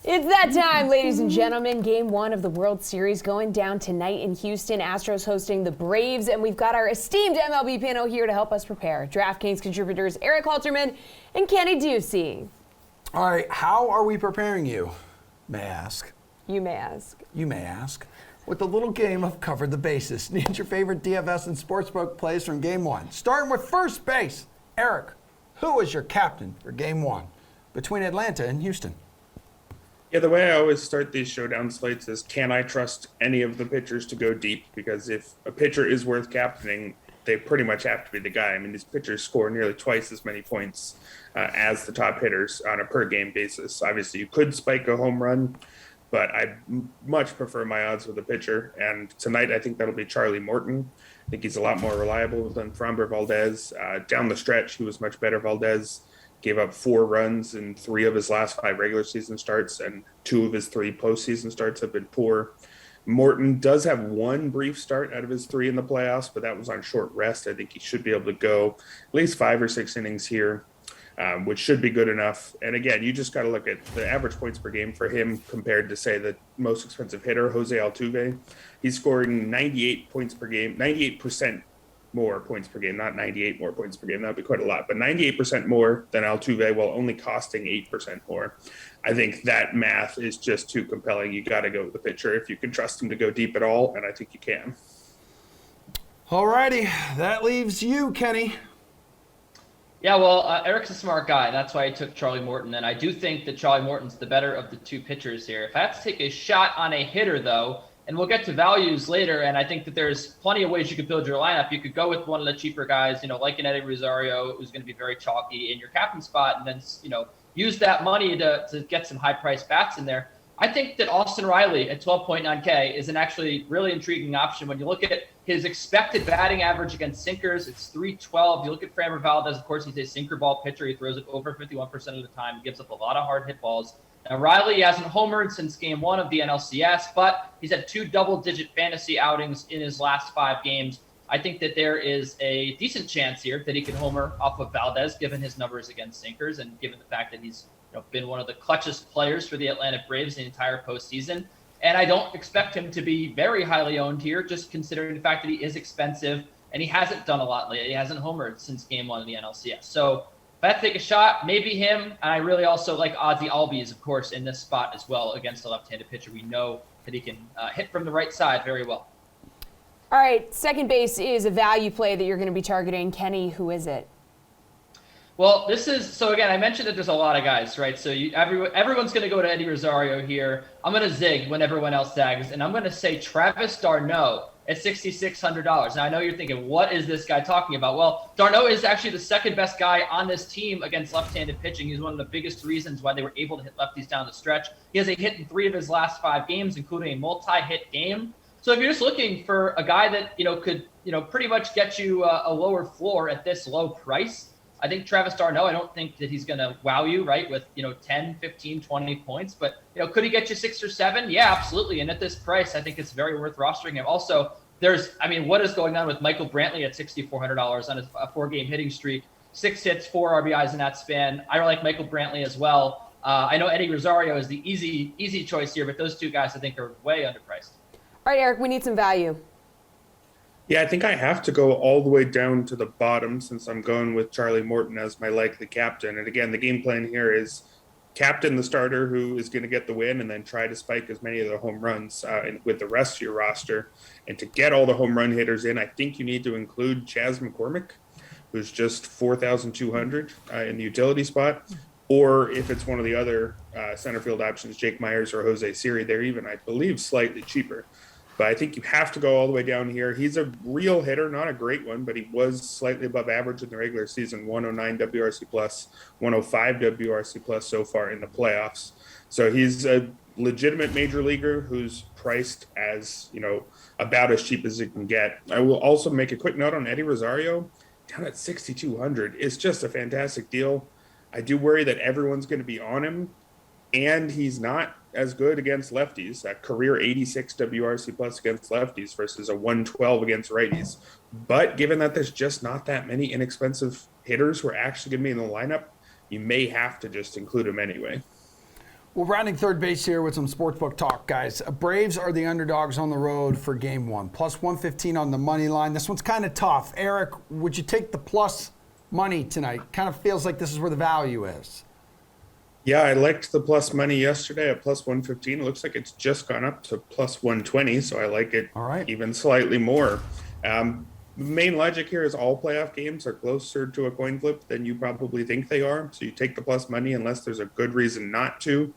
It's that time, ladies and gentlemen. Game 1 of the World Series going down tonight in Houston. Astros hosting the Braves, and we've got our esteemed MLB panel here to help us prepare. DraftKings contributors Erik, Halterman, and Kenny Ducey. All right, how are we preparing you, may I ask? You may ask. You may ask. With the little game of Cover the Bases. Need your favorite DFS and sportsbook plays from Game 1. Starting with first base. Erik, who is your captain for Game 1 between Atlanta and Houston? Yeah, the way I always start these showdown slates is, can I trust any of the pitchers to go deep? Because if a pitcher is worth captaining, they pretty much have to be the guy. I mean, these pitchers score nearly twice as many points as the top hitters on a per-game basis. Obviously, you could spike a home run, but I much prefer my odds with a pitcher. And tonight, I think that'll be Charlie Morton. I think he's a lot more reliable than Framber Valdez. Down the stretch, he was much better. Valdez gave up 4 runs in 3 of his last 5 regular season starts, and 2 of his 3 postseason starts have been poor. Morton does have 1 brief start out of his 3 in the playoffs, but that was on short rest. I think he should be able to go at least 5 or 6 innings here, which should be good enough. And again, you just got to look at the average points per game for him compared to, say, the most expensive hitter, Jose Altuve. He's scoring 98 points per game, 98% more points per game, not 98 more points per game. That'd be quite a lot, but 98% more than Altuve while only costing 8% more. I think that math is just too compelling. You got to go with the pitcher if you can trust him to go deep at all, and I think you can. All righty, that leaves you, Kenny. Yeah, well, Erik's a smart guy. That's why he took Charlie Morton, and I do think that Charlie Morton's the better of the 2 pitchers here. If I have to take a shot on a hitter, though, and we'll get to values later, and I think that there's plenty of ways you could build your lineup. You could go with one of the cheaper guys, like an Eddie Rosario, who's going to be very chalky in your captain spot, and then, use that money to get some high-priced bats in there. I think that Austin Riley at 12.9K is an actually really intriguing option. When you look at his expected batting average against sinkers, it's .312. You look at Framber Valdez, of course, he's a sinker ball pitcher. He throws it over 51% of the time. He gives up a lot of hard hit balls. Now, Riley hasn't homered since Game 1 of the NLCS, but he's had 2 double-digit fantasy outings in his last 5 games. I think that there is a decent chance here that he can homer off of Valdez, given his numbers against sinkers and given the fact that he's been one of the clutchest players for the Atlanta Braves the entire postseason. And I don't expect him to be very highly owned here, just considering the fact that he is expensive and he hasn't done a lot lately. He hasn't homered since Game 1 of the NLCS. So if I have to take a shot, maybe him. And I really also like Ozzie Albies, of course, in this spot as well against a left-handed pitcher. We know that he can hit from the right side very well. All right, second base is a value play that you're going to be targeting. Kenny, who is it? Well, so again, I mentioned that there's a lot of guys, right? So everyone's going to go to Eddie Rosario here. I'm going to zig when everyone else zags, and I'm going to say Travis d'Arnaud at $6,600. Now, I know you're thinking, what is this guy talking about? Well, d'Arnaud is actually the second best guy on this team against left-handed pitching. He's one of the biggest reasons why they were able to hit lefties down the stretch. He has a hit in 3 of his last 5 games, including a multi-hit game. So if you're just looking for a guy that, could, pretty much get you a lower floor at this low price, I think Travis d'Arnaud, I don't think that he's going to wow you, right, with, 10, 15, 20 points. But, could he get you 6 or 7? Yeah, absolutely. And at this price, I think it's very worth rostering him. Also, what is going on with Michael Brantley at $6,400 on a 4-game hitting streak? 6 hits, 4 RBIs in that span. I like Michael Brantley as well. I know Eddie Rosario is the easy choice here, but those 2 guys I think are way underpriced. All right, Erik, we need some value. Yeah, I think I have to go all the way down to the bottom since I'm going with Charlie Morton as my likely captain. And again, the game plan here is captain the starter who is going to get the win and then try to spike as many of the home runs with the rest of your roster. And to get all the home run hitters in, I think you need to include Chas McCormick, who's just 4,200 in the utility spot. Or if it's one of the other center field options, Jake Myers or Jose Siri, they're even, I believe, slightly cheaper. But I think you have to go all the way down here. He's a real hitter, not a great one, but he was slightly above average in the regular season, 109 WRC plus, 105 WRC plus so far in the playoffs. So he's a legitimate major leaguer who's priced as, about as cheap as it can get. I will also make a quick note on Eddie Rosario, down at 6,200. It's just a fantastic deal. I do worry that everyone's going to be on him, and he's not as good against lefties, a career 86 WRC plus against lefties versus a 112 against righties. But given that there's just not that many inexpensive hitters who are actually going to be in the lineup, you may have to just include him anyway. Well, rounding third base here with some sportsbook talk, guys. Braves are the underdogs on the road for game one. Plus 115 on the money line. This one's kind of tough. Erik, would you take the plus money tonight? Kind of feels like this is where the value is. Yeah, I liked the plus money yesterday at plus 115. It looks like it's just gone up to plus 120, so I like it even slightly more. The main logic here is all playoff games are closer to a coin flip than you probably think they are. So you take the plus money unless there's a good reason not to.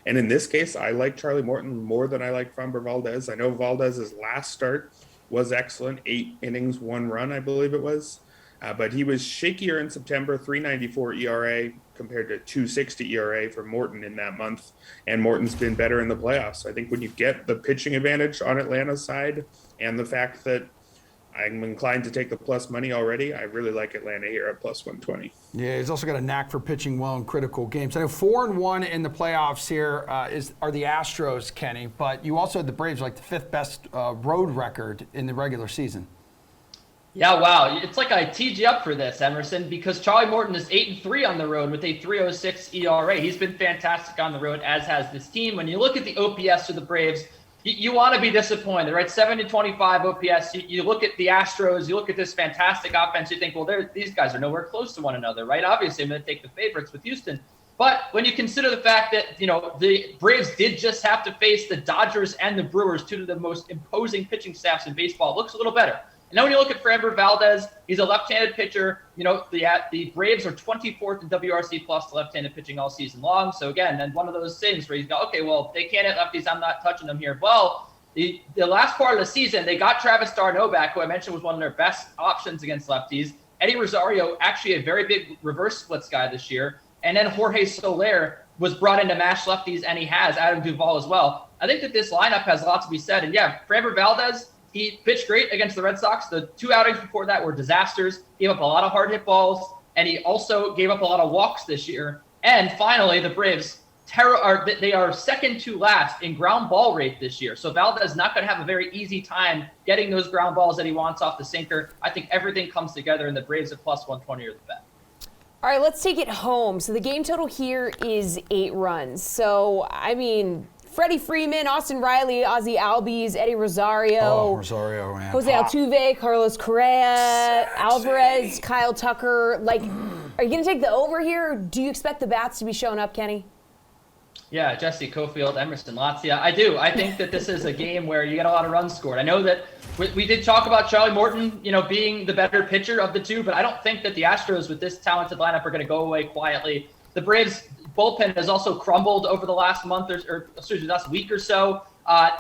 And in this case, I like Charlie Morton more than I like Framber Valdez. I know Valdez's last start was excellent, 8 innings, 1 run, I believe it was. But he was shakier in September, 3.94 ERA compared to 2.60 ERA for Morton in that month. And Morton's been better in the playoffs. So I think when you get the pitching advantage on Atlanta's side and the fact that I'm inclined to take the plus money already, I really like Atlanta here at plus 120. Yeah, he's also got a knack for pitching well in critical games. I know 4-1 in the playoffs here are the Astros, Kenny, but you also had the Braves like the 5th best road record in the regular season. Yeah, wow. It's like I teed you up for this, Emerson, because Charlie Morton is 8-3 on the road with a 3.06 ERA. He's been fantastic on the road, as has this team. When you look at the OPS of the Braves, you want to be disappointed, right? 7-25 OPS. You look at the Astros, you look at this fantastic offense, you think, well, these guys are nowhere close to one another, right? Obviously, I'm going to take the favorites with Houston. But when you consider the fact that, the Braves did just have to face the Dodgers and the Brewers, two of the most imposing pitching staffs in baseball, it looks a little better. And now when you look at Framber Valdez, he's a left-handed pitcher. The Braves are 24th in WRC plus left-handed pitching all season long. So again, and one of those things where you go, okay, well, they can't hit lefties, I'm not touching them here. Well, the last part of the season, they got Travis d'Arnaud back, who I mentioned was one of their best options against lefties. Eddie Rosario, actually a very big reverse splits guy this year. And then Jorge Soler was brought in to mash lefties, and he has Adam Duvall as well. I think that this lineup has a lot to be said. And yeah, Framber Valdez, he pitched great against the Red Sox. The 2 outings before that were disasters. Gave up a lot of hard hit balls, and he also gave up a lot of walks this year. And finally, the Braves, they are second to last in ground ball rate this year. So Valdez is not going to have a very easy time getting those ground balls that he wants off the sinker. I think everything comes together, and the Braves at plus 120 are the bet. All right, let's take it home. So the game total here is 8 runs. So, I mean, Freddie Freeman, Austin Riley, Ozzie Albies, Eddie Rosario, Man. Jose Altuve, Carlos Correa, Alvarez, Kyle Tucker. Like, are you going to take the over here? Or do you expect the bats to be showing up, Kenny? Yeah, Jessie, Coffield, Emerson, Lotzia. I do. I think that this is a game where you get a lot of runs scored. I know that we did talk about Charlie Morton, being the better pitcher of the two, but I don't think that the Astros with this talented lineup are going to go away quietly. The Braves bullpen has also crumbled over the last month or last week or so.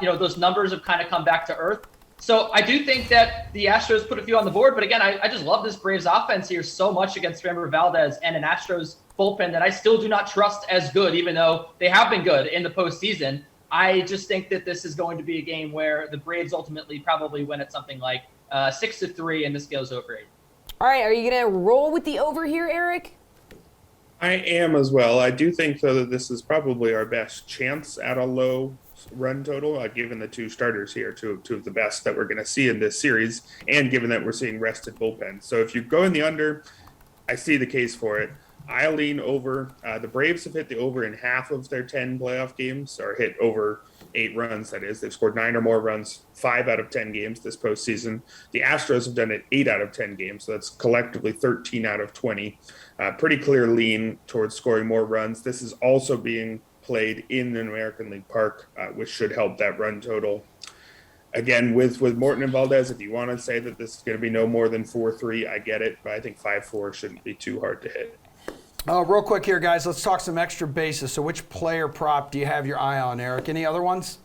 Those numbers have kind of come back to earth. So I do think that the Astros put a few on the board, but again, I just love this Braves offense here so much against Framber Valdez and an Astros bullpen that I still do not trust as good, even though they have been good in the postseason. I just think that this is going to be a game where the Braves ultimately probably win at something like 6-3, and this goes over 8. All right, are you going to roll with the over here, Erik? I am as well. I do think, though, that this is probably our best chance at a low run total, given the 2 starters here, two of the best that we're going to see in this series, and given that we're seeing rested bullpen. So if you go in the under, I see the case for it. I lean over. The Braves have hit the over in half of their 10 playoff games, or hit over 8 runs, that is. They've scored 9 or more runs 5 out of 10 games this postseason. The Astros have done it 8 out of 10 games, so that's collectively 13 out of 20. Pretty clear lean towards scoring more runs. This is also being played in an American League Park, which should help that run total. Again, with Morton and Valdez, if you want to say that this is going to be no more than 4-3, I get it, but I think 5-4 shouldn't be too hard to hit. Real quick here, guys, let's talk some extra bases. So which player prop do you have your eye on, Erik? Any other ones?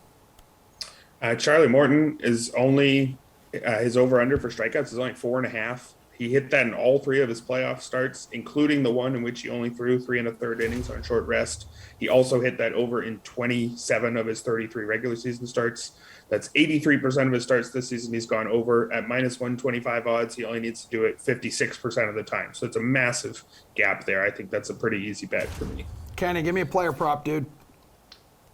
Charlie Morton is only, his over-under for strikeouts is only 4.5. He hit that in all 3 of his playoff starts, including the one in which he only threw 3 1/3 innings on short rest. He also hit that over in 27 of his 33 regular season starts. That's 83% of his starts this season. He's gone over at minus 125 odds. He only needs to do it 56% of the time. So it's a massive gap there. I think that's a pretty easy bet for me. Kenny, give me a player prop, dude.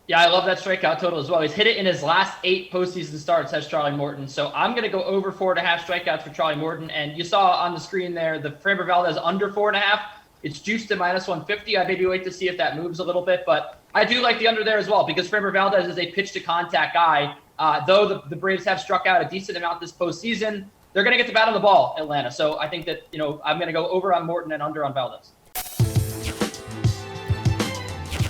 Yeah, I love that strikeout total as well. He's hit it in his last 8 postseason starts, has Charlie Morton. So I'm going to go over 4.5 strikeouts for Charlie Morton. And you saw on the screen there, the Framber Valdez under 4.5. It's juiced to minus 150. I maybe wait to see if that moves a little bit. But I do like the under there as well because Framber Valdez is a pitch-to-contact guy. Though the Braves have struck out a decent amount this postseason, they're going to get the bat on the ball, Atlanta. So I think that, I'm going to go over on Morton and under on Valdez.